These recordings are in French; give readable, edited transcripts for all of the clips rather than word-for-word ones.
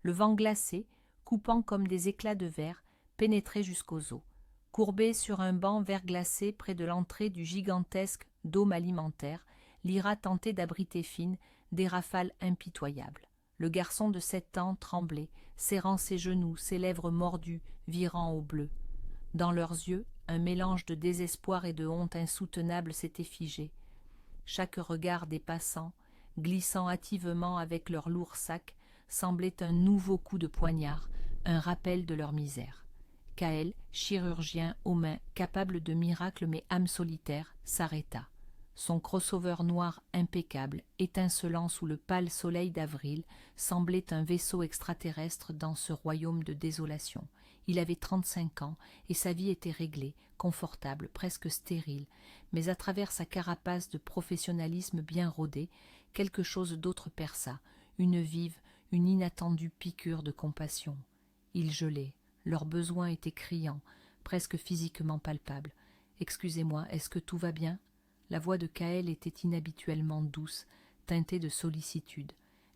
Le vent glacé, coupant comme des éclats de verre, pénétrait jusqu'aux os. Courbée sur un banc verglacé près de l'entrée du gigantesque dôme alimentaire, Lyra tentait d'abriter Finn des rafales impitoyables. Le garçon de 7 ans tremblait, serrant ses genoux, ses lèvres mordues, virant au bleu. Dans leurs yeux, un mélange de désespoir et de honte insoutenable s'était figé. Chaque regard des passants, glissant hâtivement avec leurs lourds sacs, semblait un nouveau coup de poignard, un rappel de leur misère. Kaël, chirurgien aux mains, capable de miracles mais âme solitaire, s'arrêta. Son crossover noir impeccable, étincelant sous le pâle soleil d'avril, semblait un vaisseau extraterrestre dans ce royaume de désolation. Il avait 35 ans et sa vie était réglée, confortable, presque stérile, mais à travers sa carapace de professionnalisme bien rodée, quelque chose d'autre perça, une vive, une inattendue piqûre de compassion. Ils gelaient, leurs besoins étaient criants, presque physiquement palpables. « Excusez-moi, est-ce que tout va bien ?» La voix de Kaël était inhabituellement douce, teintée de sollicitude.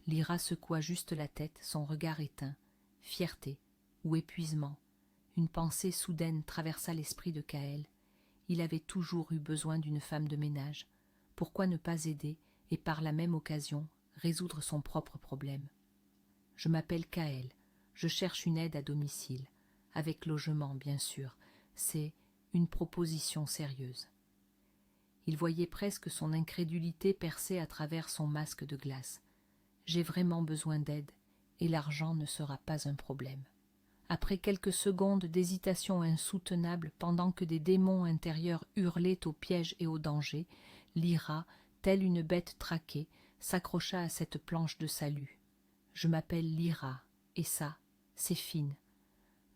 Lyra secoua juste la tête, son regard éteint. Fierté ou épuisement. Une pensée soudaine traversa l'esprit de Kaël. Il avait toujours eu besoin d'une femme de ménage. Pourquoi ne pas aider et par la même occasion résoudre son propre problème? Je m'appelle Kaël. Je cherche une aide à domicile. Avec logement, bien sûr. C'est une proposition sérieuse. Il voyait presque son incrédulité percer à travers son masque de glace. J'ai vraiment besoin d'aide, et l'argent ne sera pas un problème. Après quelques secondes d'hésitation insoutenable, pendant que des démons intérieurs hurlaient au piège et au danger, Lyra, telle une bête traquée, s'accrocha à cette planche de salut. Je m'appelle Lyra, et ça, c'est Finn.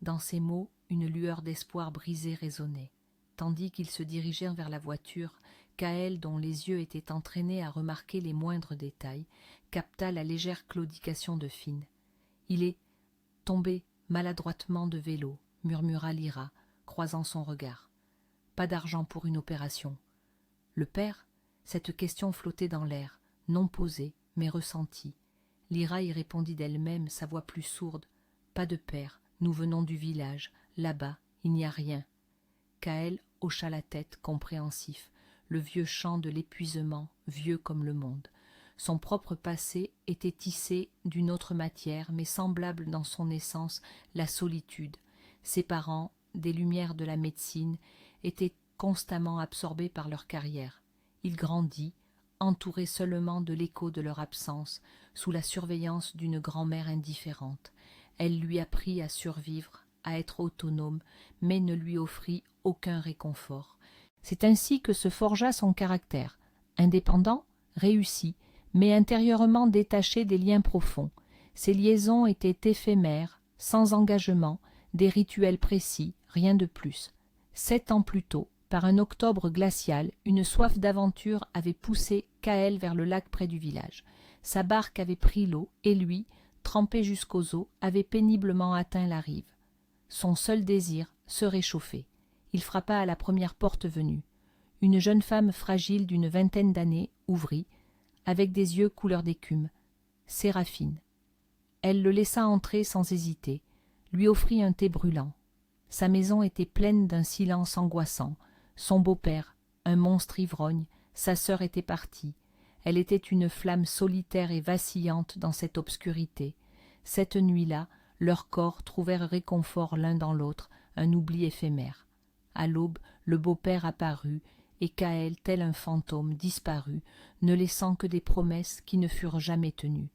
Dans ces mots, une lueur d'espoir brisé résonnait. Tandis qu'ils se dirigeaient vers la voiture, Kaël, dont les yeux étaient entraînés à remarquer les moindres détails, capta la légère claudication de Finn. « Il est tombé maladroitement de vélo, » murmura Lyra, croisant son regard. « Pas d'argent pour une opération. » Le père? Cette question flottait dans l'air, non posée, mais ressentie. Lyra y répondit d'elle-même, sa voix plus sourde. « Pas de père, nous venons du village, là-bas, il n'y a rien. » Kaël hocha la tête, compréhensif, le vieux chant de l'épuisement, vieux comme le monde. Son propre passé était tissé d'une autre matière, mais semblable dans son essence, la solitude. Ses parents, des lumières de la médecine, étaient constamment absorbés par leur carrière. Il grandit, entouré seulement de l'écho de leur absence, sous la surveillance d'une grand-mère indifférente. Elle lui apprit à survivre, à être autonome, mais ne lui offrit aucun réconfort. C'est ainsi que se forgea son caractère, indépendant, réussi, mais intérieurement détaché des liens profonds. Ses liaisons étaient éphémères, sans engagement, des rituels précis, rien de plus. 7 ans plus tôt, par un octobre glacial, une soif d'aventure avait poussé Kaël vers le lac près du village. Sa barque avait pris l'eau, et lui, trempé jusqu'aux os, avait péniblement atteint la rive. Son seul désir, se réchauffer. Il frappa à la première porte venue. Une jeune femme fragile d'une vingtaine d'années ouvrit, avec des yeux couleur d'écume. Séraphine. Elle le laissa entrer sans hésiter, lui offrit un thé brûlant. Sa maison était pleine d'un silence angoissant. Son beau-père, un monstre ivrogne, sa sœur était partie. Elle était une flamme solitaire et vacillante dans cette obscurité. Cette nuit-là, leurs corps trouvèrent réconfort l'un dans l'autre, un oubli éphémère. À l'aube, le beau-père apparut, et Kaël, tel un fantôme, disparut, ne laissant que des promesses qui ne furent jamais tenues.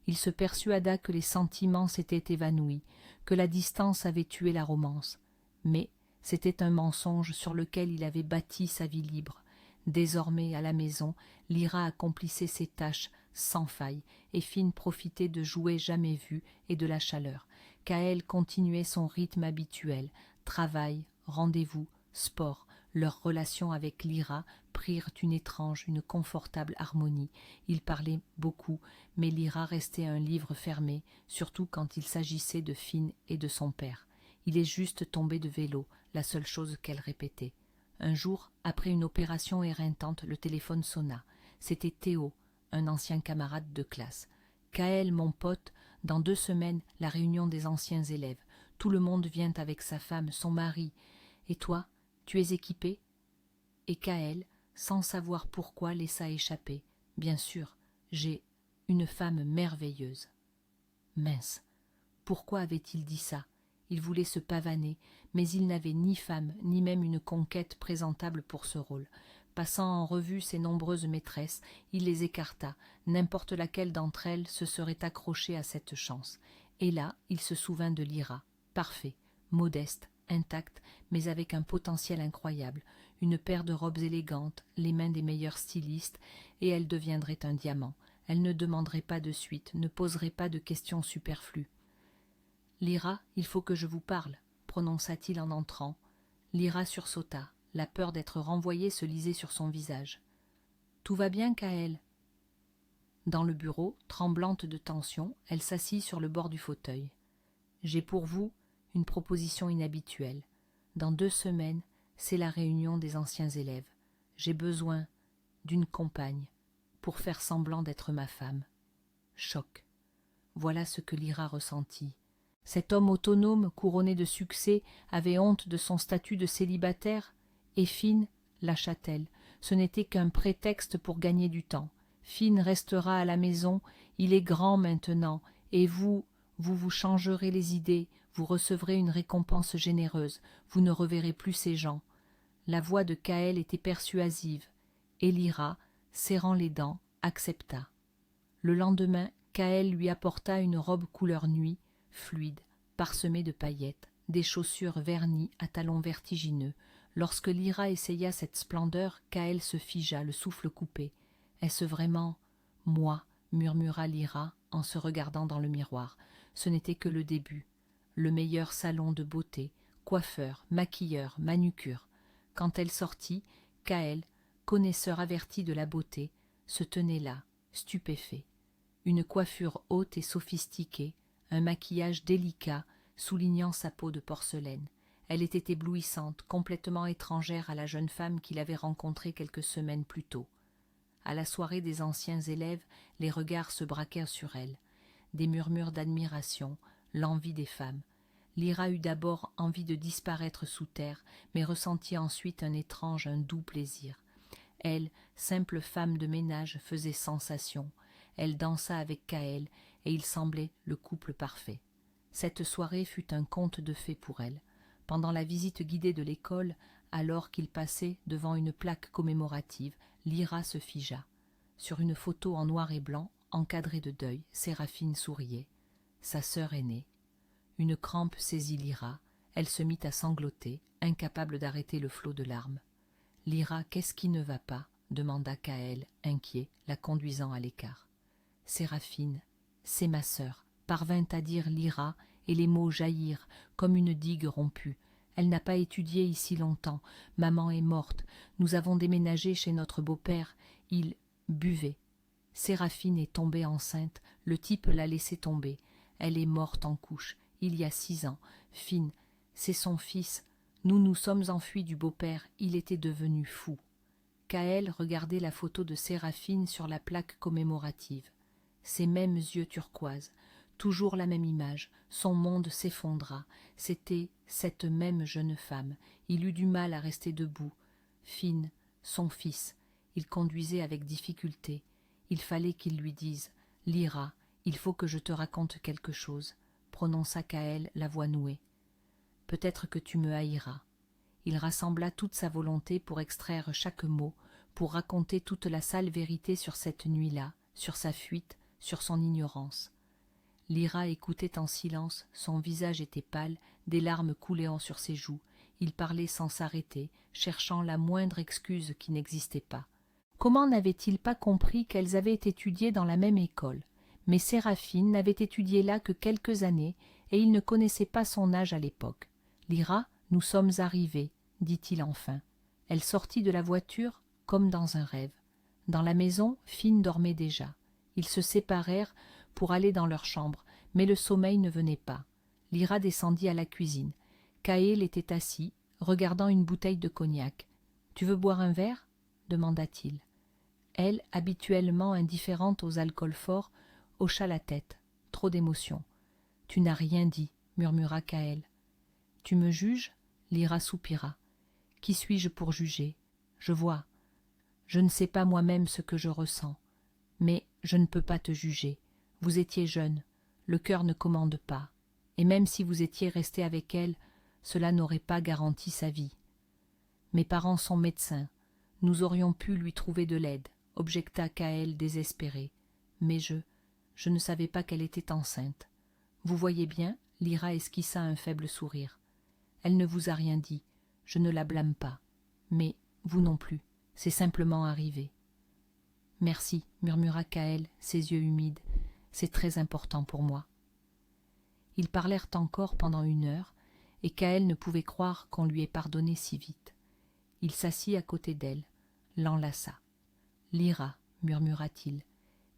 Il se persuada que les sentiments s'étaient évanouis, que la distance avait tué la romance. Mais c'était un mensonge sur lequel il avait bâti sa vie libre. Désormais, à la maison, Lyra accomplissait ses tâches sans faille, et Finn profitait de jouets jamais vus et de la chaleur. Kaël continuait son rythme habituel, travail, rendez-vous, sport. Leurs relations avec Lyra prirent une étrange, une confortable harmonie. Ils parlaient beaucoup, mais Lyra restait un livre fermé, surtout quand il s'agissait de Finn et de son père. Il est juste tombé de vélo, la seule chose qu'elle répétait. Un jour, après une opération éreintante, le téléphone sonna. C'était Théo, un ancien camarade de classe. « Kaël, mon pote, Dans 2 semaines, la réunion des anciens élèves. Tout le monde vient avec sa femme, son mari. Et toi, tu es équipé ?» Et Kaël, sans savoir pourquoi, laissa échapper. « Bien sûr, j'ai une femme merveilleuse. » Mince, pourquoi avait-il dit ça? Il voulait se pavaner, mais il n'avait ni femme, ni même une conquête présentable pour ce rôle. Passant en revue ses nombreuses maîtresses, il les écarta. N'importe laquelle d'entre elles se serait accrochée à cette chance. Et là, il se souvint de Lyra, parfait, modeste, intacte, mais avec un potentiel incroyable, une paire de robes élégantes, les mains des meilleurs stylistes, et elle deviendrait un diamant. Elle ne demanderait pas de suite, ne poserait pas de questions superflues. « Lyra, il faut que je vous parle, » prononça-t-il en entrant. Lyra sursauta. La peur d'être renvoyée se lisait sur son visage. « Tout va bien, Kaël ?» Dans le bureau, tremblante de tension, elle s'assit sur le bord du fauteuil. « J'ai pour vous une proposition inhabituelle. Dans 2 semaines, c'est la réunion des anciens élèves. J'ai besoin d'une compagne pour faire semblant d'être ma femme. » Choc. Voilà ce que Lyra ressentit. Cet homme autonome, couronné de succès, avait honte de son statut de célibataire. Et Finn, lâcha-t-elle, ce n'était qu'un prétexte pour gagner du temps. Finn restera à la maison, il est grand maintenant, et vous vous changerez les idées, vous recevrez une récompense généreuse, vous ne reverrez plus ces gens. La voix de Kaël était persuasive, et Lyra, serrant les dents, accepta. Le lendemain, Kaël lui apporta une robe couleur nuit, fluide, parsemée de paillettes, des chaussures vernies à talons vertigineux. Lorsque Lyra essaya cette splendeur, Kaël se figea, le souffle coupé. « Est-ce vraiment moi ?» murmura Lyra en se regardant dans le miroir. Ce n'était que le début. Le meilleur salon de beauté, coiffeur, maquilleur, manucure. Quand elle sortit, Kaël, connaisseur averti de la beauté, se tenait là, stupéfait. Une coiffure haute et sophistiquée, un maquillage délicat soulignant sa peau de porcelaine. Elle était éblouissante, complètement étrangère à la jeune femme qu'il avait rencontrée quelques semaines plus tôt. À la soirée des anciens élèves, les regards se braquèrent sur elle. Des murmures d'admiration, l'envie des femmes. Lyra eut d'abord envie de disparaître sous terre, mais ressentit ensuite un doux plaisir. Elle, simple femme de ménage, faisait sensation. Elle dansa avec Kaël, et il semblait le couple parfait. Cette soirée fut un conte de fées pour elle. Pendant la visite guidée de l'école, alors qu'il passait devant une plaque commémorative, Lyra se figea. Sur une photo en noir et blanc, encadrée de deuil, Séraphine souriait. Sa sœur aînée. Une crampe saisit Lyra. Elle se mit à sangloter, incapable d'arrêter le flot de larmes. « Lyra, qu'est-ce qui ne va pas ?» demanda Kaël, inquiet, la conduisant à l'écart. Séraphine, c'est ma sœur, parvint à dire Lyra, et les mots jaillirent comme une digue rompue. Elle n'a pas étudié ici longtemps. Maman est morte. Nous avons déménagé chez notre beau-père. Il buvait. Séraphine est tombée enceinte. Le type l'a laissée tomber. Elle est morte en couche, il y a 6 ans. Finn, c'est son fils. Nous sommes enfuis du beau-père. Il était devenu fou. Kaël regardait la photo de Séraphine sur la plaque commémorative. Ses mêmes yeux turquoises. Toujours la même image, son monde s'effondra. C'était cette même jeune femme. Il eut du mal à rester debout. Finn, son fils, il conduisait avec difficulté. Il fallait qu'il lui dise « Lyra, il faut que je te raconte quelque chose », prononça Kaël, la voix nouée. « Peut-être que tu me haïras. » Il rassembla toute sa volonté pour extraire chaque mot, pour raconter toute la sale vérité sur cette nuit-là, sur sa fuite, sur son ignorance. Lyra écoutait en silence, son visage était pâle, des larmes coulaient sur ses joues. Il parlait sans s'arrêter, cherchant la moindre excuse qui n'existait pas. Comment n'avait-il pas compris qu'elles avaient étudié dans la même école? Mais Séraphine n'avait étudié là que quelques années, et il ne connaissait pas son âge à l'époque. « Lyra, nous sommes arrivés, » dit-il enfin. Elle sortit de la voiture comme dans un rêve. Dans la maison, Finn dormait déjà. Ils se séparèrent pour aller dans leur chambre, mais le sommeil ne venait pas. Lyra descendit à la cuisine. Kaël était assis, regardant une bouteille de cognac. « Tu veux boire un verre ?» demanda-t-il. Elle, habituellement indifférente aux alcools forts, hocha la tête. « trop d'émotion. « Tu n'as rien dit, murmura Kaël. « Tu me juges » Lyra soupira. « Qui suis-je pour juger ? Je vois. Je ne sais pas moi-même ce que je ressens. Mais je ne peux pas te juger. Vous étiez jeune, le cœur ne commande pas. Et même si vous étiez resté avec elle, cela n'aurait pas garanti sa vie. Mes parents sont médecins. Nous aurions pu lui trouver de l'aide, objecta Kaël désespéré. Mais je ne savais pas qu'elle était enceinte. Vous voyez bien, Lyra esquissa un faible sourire. Elle ne vous a rien dit, je ne la blâme pas. Mais vous non plus, c'est simplement arrivé. Merci, murmura Kaël, ses yeux humides. C'est très important pour moi. Ils parlèrent encore pendant 1 heure, et Kaël ne pouvait croire qu'on lui ait pardonné si vite. Il s'assit à côté d'elle, l'enlaça. « Lyra, murmura-t-il,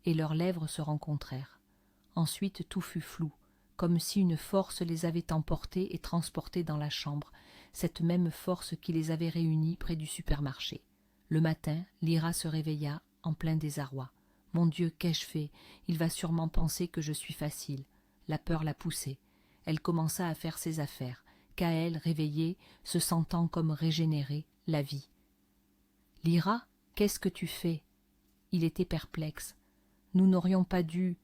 et leurs lèvres se rencontrèrent. Ensuite tout fut flou, comme si une force les avait emportés et transportés dans la chambre, cette même force qui les avait réunis près du supermarché. Le matin, Lyra se réveilla en plein désarroi. « Mon Dieu, qu'ai-je fait ? Il va sûrement penser que je suis facile. » La peur la poussait. Elle commença à faire ses affaires. Kaël, réveillé, se sentant comme régénéré, la vit. « Lyra, qu'est-ce que tu fais ?» Il était perplexe. « Nous n'aurions pas dû... »«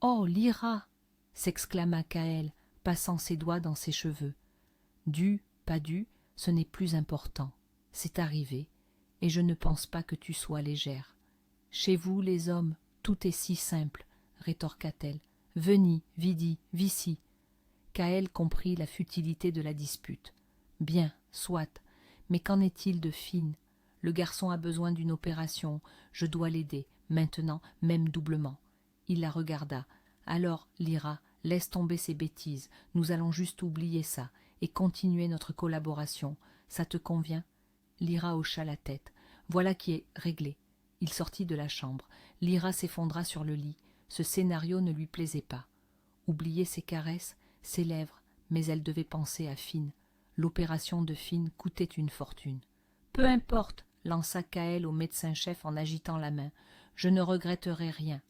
Oh, Lyra !» s'exclama Kaël, passant ses doigts dans ses cheveux. « Dû, pas dû, ce n'est plus important. C'est arrivé, et je ne pense pas que tu sois légère. Chez vous, les hommes, tout est si simple, rétorqua-t-elle. Veni, vidi, vici. Kaël comprit la futilité de la dispute. Bien, soit, mais qu'en est-il de Finn ? Le garçon a besoin d'une opération, je dois l'aider, maintenant, même doublement. Il la regarda. Alors, Lyra, laisse tomber ces bêtises, nous allons juste oublier ça et continuer notre collaboration. Ça te convient ? Lyra hocha la tête. Voilà qui est réglé. Il sortit de la chambre. Lyra s'effondra sur le lit. Ce scénario ne lui plaisait pas. Oublier ses caresses, ses lèvres, mais elle devait penser à Finn. L'opération de Finn coûtait une fortune. « Peu importe !» lança Kaël au médecin-chef en agitant la main. « Je ne regretterai rien. »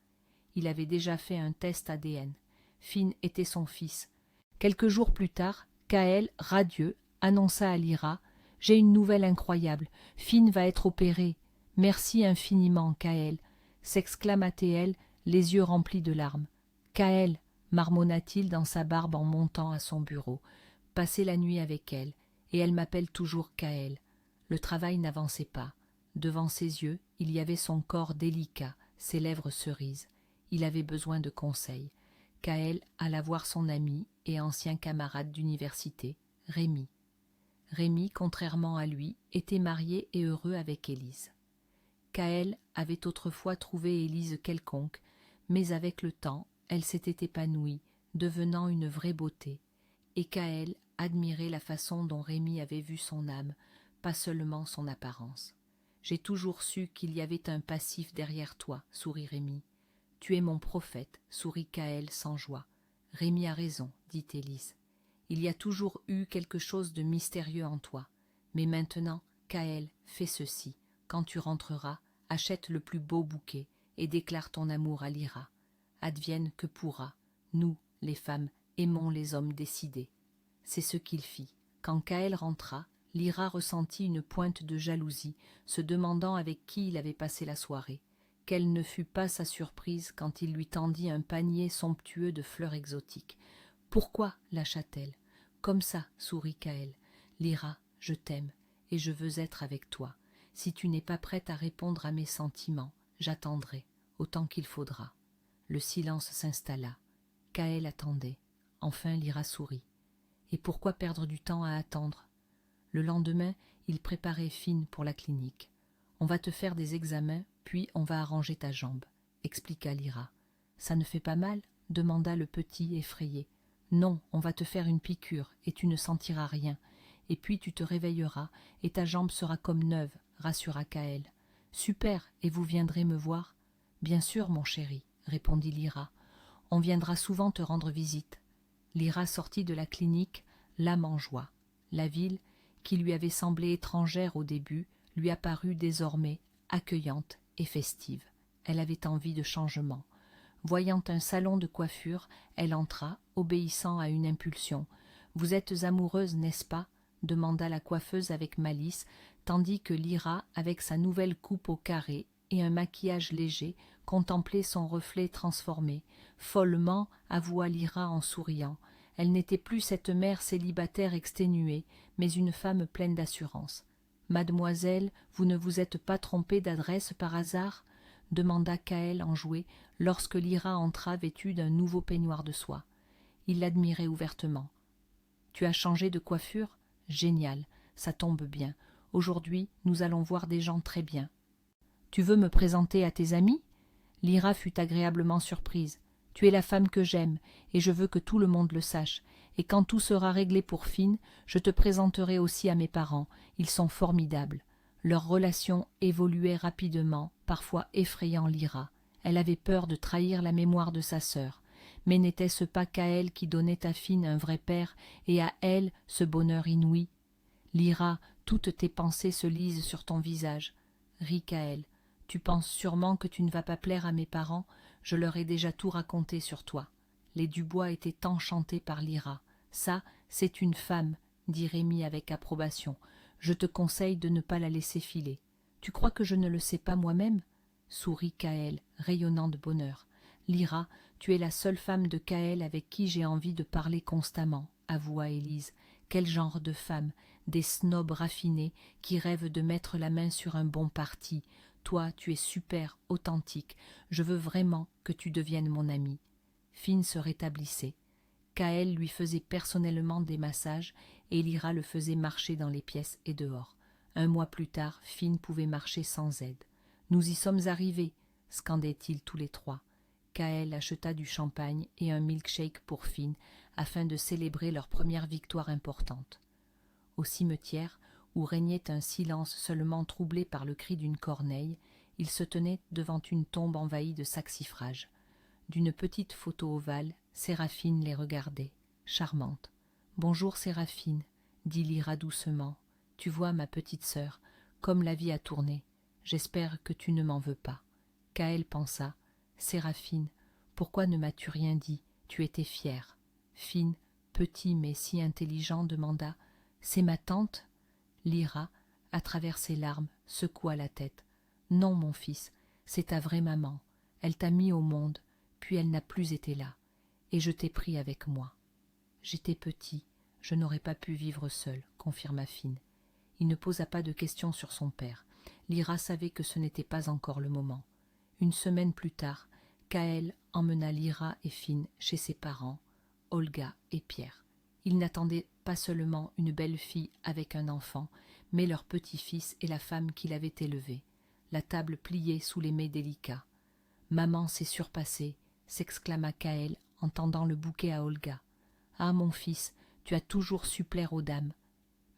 Il avait déjà fait un test ADN. Finn était son fils. Quelques jours plus tard, Kaël, radieux, annonça à Lyra « J'ai une nouvelle incroyable. Finn va être opéré. Merci infiniment, Kaël !» s'exclama-t-elle, les yeux remplis de larmes. « Kaël !» marmonna-t-il dans sa barbe en montant à son bureau. « Passer la nuit avec elle, et elle m'appelle toujours Kaël. » Le travail n'avançait pas. Devant ses yeux, il y avait son corps délicat, ses lèvres cerises. Il avait besoin de conseils. Kaël alla voir son ami et ancien camarade d'université, Rémi. Rémi, contrairement à lui, était marié et heureux avec Élise. Kaël avait autrefois trouvé Élise quelconque, mais avec le temps, elle s'était épanouie, devenant une vraie beauté. Et Kaël admirait la façon dont Rémi avait vu son âme, pas seulement son apparence. « J'ai toujours su qu'il y avait un passif derrière toi, » sourit Rémi. « Tu es mon prophète, » sourit Kaël sans joie. « Rémi a raison, » dit Élise. « Il y a toujours eu quelque chose de mystérieux en toi. Mais maintenant, Kaël, fais ceci. Quand tu rentreras, achète le plus beau bouquet et déclare ton amour à Lyra. Advienne que pourra. Nous, les femmes, aimons les hommes décidés. » C'est ce qu'il fit. Quand Kaël rentra, Lyra ressentit une pointe de jalousie, se demandant avec qui il avait passé la soirée. Quelle ne fut pas sa surprise quand il lui tendit un panier somptueux de fleurs exotiques. « Pourquoi » lâcha-t-elle. « Comme ça, » sourit Kaël. « Lyra, je t'aime, et je veux être avec toi. Si tu n'es pas prête à répondre à mes sentiments, j'attendrai, autant qu'il faudra. » Le silence s'installa. Kaël attendait. Enfin Lyra sourit. Et pourquoi perdre du temps à attendre ? Le lendemain, il préparait Finn pour la clinique. « On va te faire des examens, puis on va arranger ta jambe, » expliqua Lyra. « Ça ne fait pas mal ?» demanda le petit effrayé. « Non, on va te faire une piqûre et tu ne sentiras rien. Et puis tu te réveilleras et ta jambe sera comme neuve, » rassura Kaël. « Super, et vous viendrez me voir ?»« Bien sûr, mon chéri, » répondit Lyra. « On viendra souvent te rendre visite. » Lyra sortit de la clinique, l'âme en joie. La ville, qui lui avait semblé étrangère au début, lui apparut désormais accueillante et festive. Elle avait envie de changement. Voyant un salon de coiffure, elle entra, obéissant à une impulsion. « Vous êtes amoureuse, n'est-ce pas ?» demanda la coiffeuse avec malice, tandis que Lyra, avec sa nouvelle coupe au carré et un maquillage léger, contemplait son reflet transformé. Follement, avoua Lyra en souriant. Elle n'était plus cette mère célibataire exténuée, mais une femme pleine d'assurance. « Mademoiselle, vous ne vous êtes pas trompée d'adresse par hasard ?» demanda Kaël enjoué, lorsque Lyra entra vêtue d'un nouveau peignoir de soie. Il l'admirait ouvertement. « Tu as changé de coiffure ? Génial, ça tombe bien. Aujourd'hui, nous allons voir des gens très bien. Tu veux me présenter à tes amis ?» Lyra fut agréablement surprise. « Tu es la femme que j'aime, et je veux que tout le monde le sache. Et quand tout sera réglé pour Finn, je te présenterai aussi à mes parents. Ils sont formidables. » Leur relation évoluait rapidement, parfois effrayant Lyra. Elle avait peur de trahir la mémoire de sa sœur. Mais n'était-ce pas Kaël qui donnait à Finn un vrai père, et à elle ce bonheur inouï? Lyra, toutes tes pensées se lisent sur ton visage. Rit Kaël. Tu penses sûrement que tu ne vas pas plaire à mes parents, je leur ai déjà tout raconté sur toi. Les Dubois étaient enchantés par Lyra. Ça, c'est une femme, dit Rémi avec approbation. Je te conseille de ne pas la laisser filer. Tu crois que je ne le sais pas moi-même ? Sourit Kaël, rayonnant de bonheur. Lyra, tu es la seule femme de Kaël avec qui j'ai envie de parler constamment, avoua Élise. Quel genre de femme? Des snobs raffinés qui rêvent de mettre la main sur un bon parti. Toi, tu es super, authentique. Je veux vraiment que tu deviennes mon amie. Finn se rétablissait. Kaël lui faisait personnellement des massages et Lyra le faisait marcher dans les pièces et dehors. Un mois plus tard, Finn pouvait marcher sans aide. « Nous y sommes arrivés !» scandaient-ils tous les trois. Kaël acheta du champagne et un milkshake pour Finn afin de célébrer leur première victoire importante. Au cimetière, où régnait un silence seulement troublé par le cri d'une corneille, ils se tenaient devant une tombe envahie de saxifrages. D'une petite photo ovale, Séraphine les regardait, charmante. « Bonjour Séraphine, » dit Lyra doucement. « Tu vois, ma petite sœur, comme la vie a tourné. J'espère que tu ne m'en veux pas. » Kaël pensa. « Séraphine, pourquoi ne m'as-tu rien dit? Tu étais fière. » Finn, petit mais si intelligent, demanda. « C'est ma tante ?» Lyra, à travers ses larmes, secoua la tête. « Non, mon fils, c'est ta vraie maman. Elle t'a mis au monde, puis elle n'a plus été là. Et je t'ai pris avec moi. »« J'étais petit, je n'aurais pas pu vivre seul, » confirma Finn. Il ne posa pas de questions sur son père. Lyra savait que ce n'était pas encore le moment. Une semaine plus tard, Kaël emmena Lyra et Finn chez ses parents, Olga et Pierre. Ils n'attendaient pas seulement une belle fille avec un enfant, mais leur petit-fils et la femme qui l'avait élevé. La table pliait sous les mets délicats. « Maman s'est surpassée !» s'exclama Kaël en tendant le bouquet à Olga. « Ah, mon fils, tu as toujours su plaire aux dames.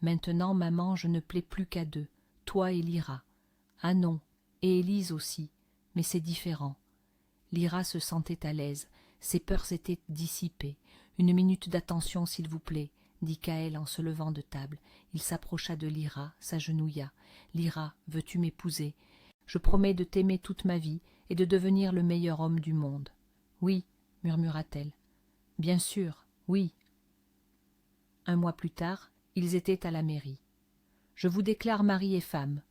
Maintenant, maman, je ne plais plus qu'à deux, toi et Lyra. Ah non, et Élise aussi, mais c'est différent. » Lyra se sentait à l'aise, ses peurs s'étaient dissipées. « Une minute d'attention, s'il vous plaît, » dit Kaël en se levant de table. Il s'approcha de Lyra, s'agenouilla. « Lyra, veux-tu m'épouser? Je promets de t'aimer toute ma vie et de devenir le meilleur homme du monde. »« Oui, » murmura-t-elle. « Bien sûr, oui. » Un mois plus tard, ils étaient à la mairie. « Je vous déclare mari et femme, »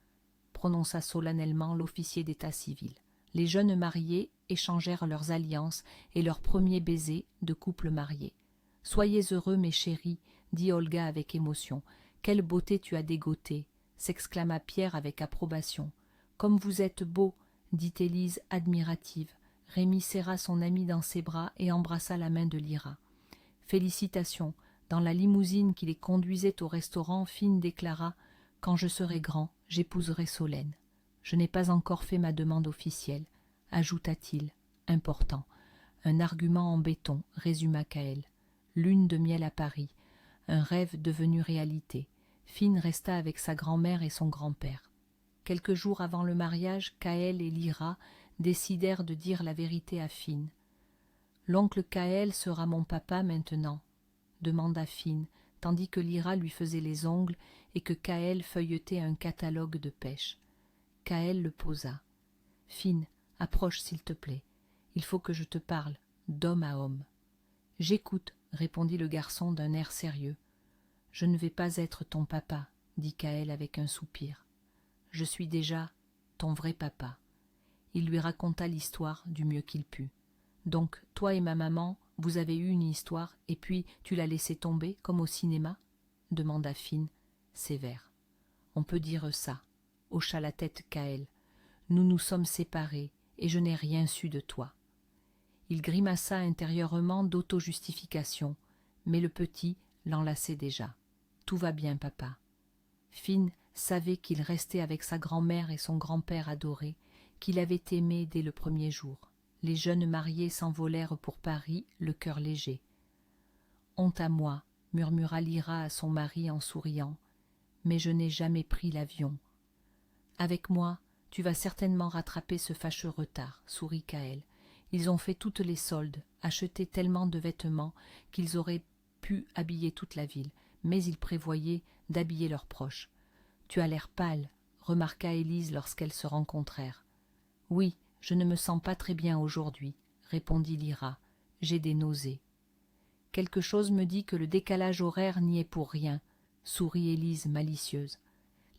prononça solennellement l'officier d'état civil. Les jeunes mariés échangèrent leurs alliances et leurs premiers baisers de couple marié. « Soyez heureux, mes chéris, » dit Olga avec émotion. « Quelle beauté tu as dégoté !» s'exclama Pierre avec approbation. « Comme vous êtes beau !» dit Élise admirative. Rémi serra son ami dans ses bras et embrassa la main de Lyra. « Félicitations !» Dans la limousine qui les conduisait au restaurant, Finn déclara « Quand je serai grand, j'épouserai Solène. Je n'ai pas encore fait ma demande officielle, » ajouta-t-il, important. Un argument en béton, résuma Kaël. Lune de miel à Paris, un rêve devenu réalité. Finn resta avec sa grand-mère et son grand-père. Quelques jours avant le mariage, Kaël et Lyra décidèrent de dire la vérité à Finn. « L'oncle Kaël sera mon papa maintenant » demanda Finn, tandis que Lyra lui faisait les ongles et que Kaël feuilletait un catalogue de pêche. Kaël le posa. « Finn, approche s'il te plaît. » Il faut que je te parle, d'homme à homme. » « J'écoute, » répondit le garçon d'un air sérieux. « Je ne vais pas être ton papa, » dit Kaël avec un soupir. « Je suis déjà ton vrai papa. » Il lui raconta l'histoire du mieux qu'il put. « Donc, toi et ma maman, vous avez eu une histoire, et puis tu l'as laissée tomber, comme au cinéma ?» demanda Finn, sévère. « On peut dire ça, » hocha la tête Kaël. « Nous nous sommes séparés, et je n'ai rien su de toi. » Il grimaça intérieurement d'auto-justification, mais le petit l'enlaçait déjà. « Tout va bien, papa. » Finn savait qu'il restait avec sa grand-mère et son grand-père adoré, qu'il avait aimé dès le premier jour. Les jeunes mariés s'envolèrent pour Paris, le cœur léger. « Honte à moi, » murmura Lyra à son mari en souriant, « mais je n'ai jamais pris l'avion. »« Avec moi, tu vas certainement rattraper ce fâcheux retard, » sourit Kaël. Ils ont fait toutes les soldes, acheté tellement de vêtements qu'ils auraient pu habiller toute la ville, mais ils prévoyaient d'habiller leurs proches. « Tu as l'air pâle, » remarqua Élise lorsqu'elles se rencontrèrent. « Oui, je ne me sens pas très bien aujourd'hui, » répondit Lyra. « J'ai des nausées. »« Quelque chose me dit que le décalage horaire n'y est pour rien, » sourit Élise malicieuse.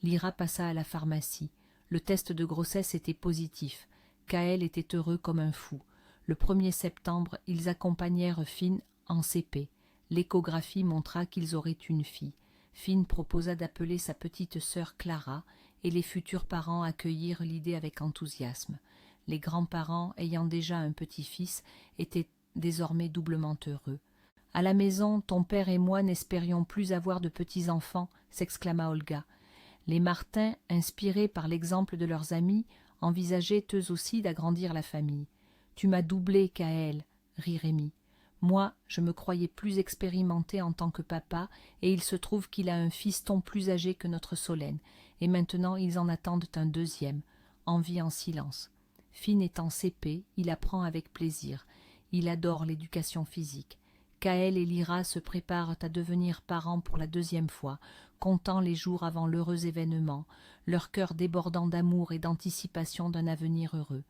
Lyra passa à la pharmacie. Le test de grossesse était positif. Kaël était heureux comme un fou. Le 1er septembre, ils accompagnèrent Finn en CP. L'échographie montra qu'ils auraient une fille. Finn proposa d'appeler sa petite sœur Clara, et les futurs parents accueillirent l'idée avec enthousiasme. Les grands-parents, ayant déjà un petit-fils, étaient désormais doublement heureux. « À la maison, ton père et moi n'espérions plus avoir de petits-enfants, » s'exclama Olga. Les Martin, inspirés par l'exemple de leurs amis, envisageaient eux aussi d'agrandir la famille. « Tu m'as doublé, Kaël, » rit Rémi. « Moi, je me croyais plus expérimenté en tant que papa, et il se trouve qu'il a un fiston plus âgé que notre Solène, et maintenant ils en attendent un deuxième. » On vit en silence. Finn est en CP, il apprend avec plaisir. Il adore l'éducation physique. Kaël et Lyra se préparent à devenir parents pour la 2e fois, comptant les jours avant l'heureux événement, leur cœur débordant d'amour et d'anticipation d'un avenir heureux.